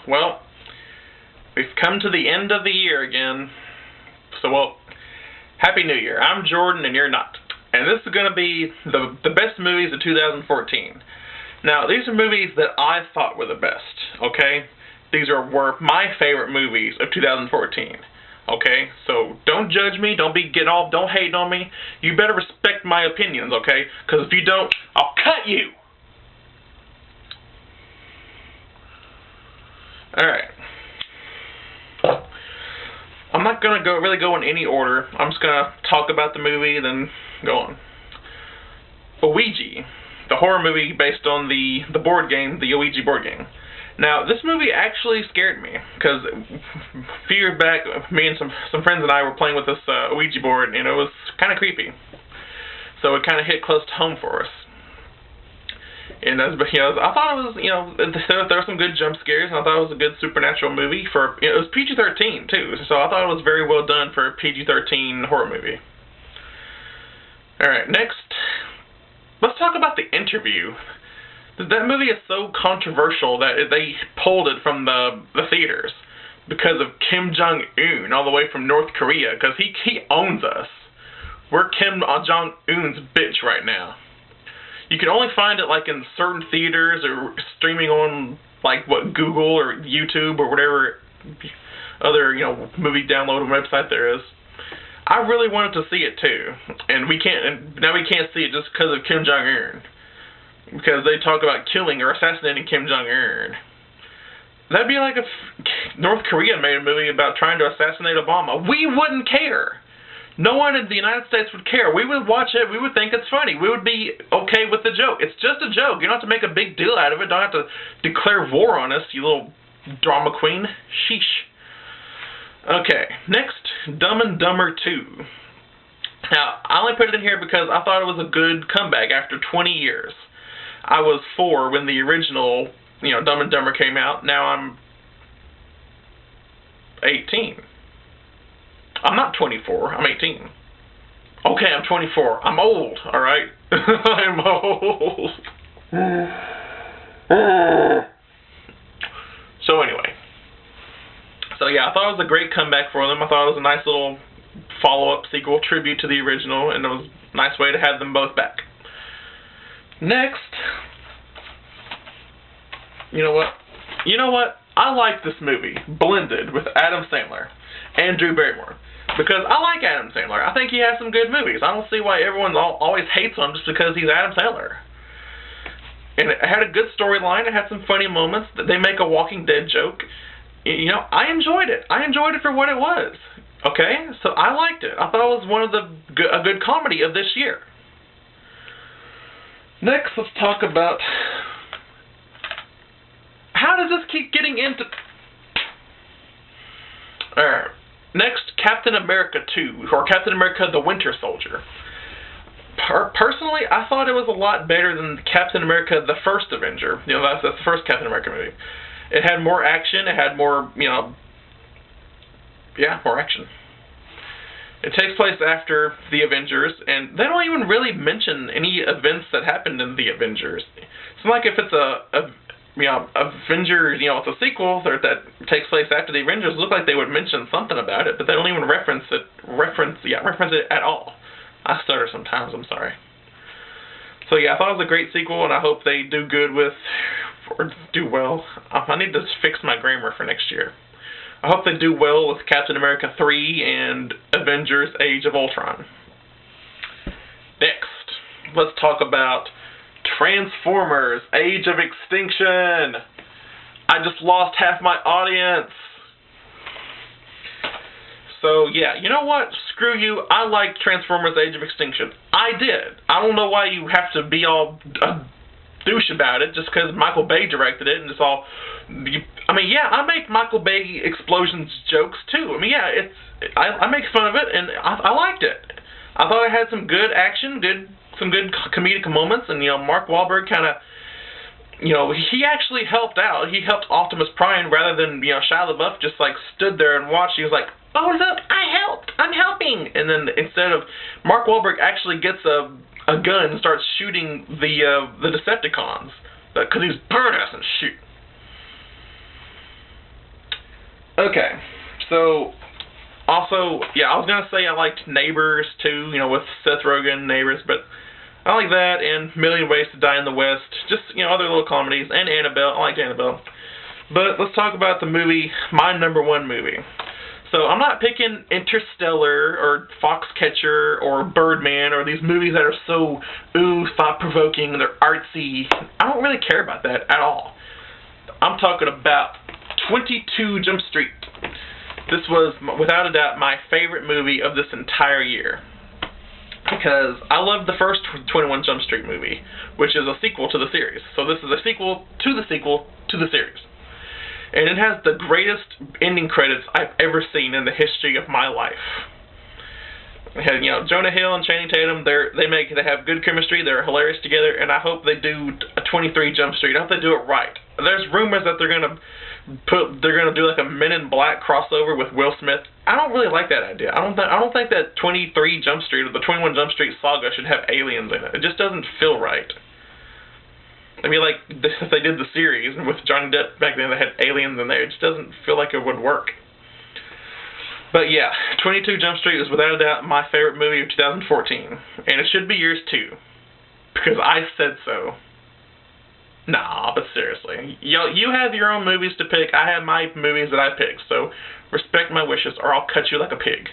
Well, we've come to the end of the year again. So, well, Happy New Year. I'm Jordan and you're not. And this is going to be the best movies of 2014. Now, these are movies that I thought were the best, okay? These were my favorite movies of 2014. Okay? So, don't judge me, don't hate on me. You better respect my opinions, okay? Because if you don't, I'll cut you! Alright. I'm not going to really go in any order. I'm just going to talk about the movie, then go on. Ouija, the horror movie based on the board game, the Ouija board game. Now, this movie actually scared me, because a few years back, me and some friends and I were playing with this Ouija board, and it was kind of creepy. So it kind of hit close to home for us. And I thought it was, there were some good jump scares, and I thought it was a good supernatural movie for, it was PG-13 too, so I thought it was very well done for a PG-13 horror movie. Alright, next, let's talk about The Interview. That movie is so controversial that they pulled it from the theaters because of Kim Jong-un all the way from North Korea, because he owns us. We're Kim Jong-un's bitch right now. You can only find it like in certain theaters or streaming on like Google or YouTube or whatever other movie download website there is. I really wanted to see it too, and now we can't see it just because of Kim Jong-un, because they talk about killing or assassinating Kim Jong-un. That'd be like if North Korea made a movie about trying to assassinate Obama. We wouldn't care. No one in the United States would care. We would watch it. We would think it's funny. We would be okay with the joke. It's just a joke. You don't have to make a big deal out of it. Don't have to declare war on us, you little drama queen. Sheesh. Okay, next, Dumb and Dumber 2. Now, I only put it in here because I thought it was a good comeback after 20 years. I was 4 when the original, Dumb and Dumber came out. Now I'm 18. I'm not 24, I'm 18. Okay, I'm 24. I'm old, alright? I'm old. So anyway. So yeah, I thought it was a great comeback for them. I thought it was a nice little follow-up sequel, tribute to the original, and it was a nice way to have them both back. Next. You know what? I like this movie, Blended, with Adam Sandler and Drew Barrymore. Because I like Adam Sandler. I think he has some good movies. I don't see why everyone always hates him just because he's Adam Sandler. And it had a good storyline. It had some funny moments. They make a Walking Dead joke. I enjoyed it. I enjoyed it for what it was. Okay? So I liked it. I thought it was one of a good comedy of this year. Next, let's talk about... How does this keep getting into... Alright. Next, Captain America 2, or Captain America the Winter Soldier. Personally, I thought it was a lot better than Captain America the First Avenger. That's the first Captain America movie. It had more action, it had more, more action. It takes place after the Avengers, and they don't even really mention any events that happened in the Avengers. It's not like if it's Avengers, it's a sequel that takes place after the Avengers. It look like they would mention something about it, but they don't even reference it at all. I stutter sometimes, I'm sorry. So yeah, I thought it was a great sequel, and I hope they do good with, or do well. I need to fix my grammar for next year. I hope they do well with Captain America 3 and Avengers Age of Ultron. Next, let's talk about Transformers Age of Extinction. I just lost half my audience. So yeah, you know what? Screw you. I liked Transformers Age of Extinction. I did. I don't know why you have to be all a douche about it just because Michael Bay directed it and it's all... I make Michael Bay explosions jokes too. I make fun of it and I liked it. I thought it had some good action, some good comedic moments, and Mark Wahlberg kind of, he actually helped out. He helped Optimus Prime rather than Shia LaBeouf just like stood there and watched. He was like, "Oh look, I helped. I'm helping." And then instead of Mark Wahlberg actually gets a gun and starts shooting the Decepticons because he's badass and shoot. Okay, so also, yeah, I was gonna say I liked Neighbors too, with Seth Rogen, Neighbors, but I like that and Million Ways to Die in the West, just other little comedies, and Annabelle. I liked Annabelle. But let's talk about the movie, my number one movie. So I'm not picking Interstellar or Foxcatcher or Birdman or these movies that are so thought-provoking and they're artsy. I don't really care about that at all. I'm talking about 22 Jump Street. This was, without a doubt, my favorite movie of this entire year. Because I loved the first 21 Jump Street movie, which is a sequel to the series. So this is a sequel to the sequel to the series. And it has the greatest ending credits I've ever seen in the history of my life. It had, Jonah Hill and Channing Tatum. They have good chemistry. They're hilarious together, and I hope they do a 23 Jump Street. I hope they do it right. There's rumors that they're gonna do like a Men in Black crossover with Will Smith. I don't really like that idea. I don't think that 23 Jump Street or the 21 Jump Street saga should have aliens in it. It just doesn't feel right. I mean, like, if they did the series, and with Johnny Depp back then they had aliens in there, it just doesn't feel like it would work. But yeah, 22 Jump Street is without a doubt my favorite movie of 2014. And it should be yours too. Because I said so. Nah, but seriously. You have your own movies to pick. I have my movies that I pick. So respect my wishes or I'll cut you like a pig.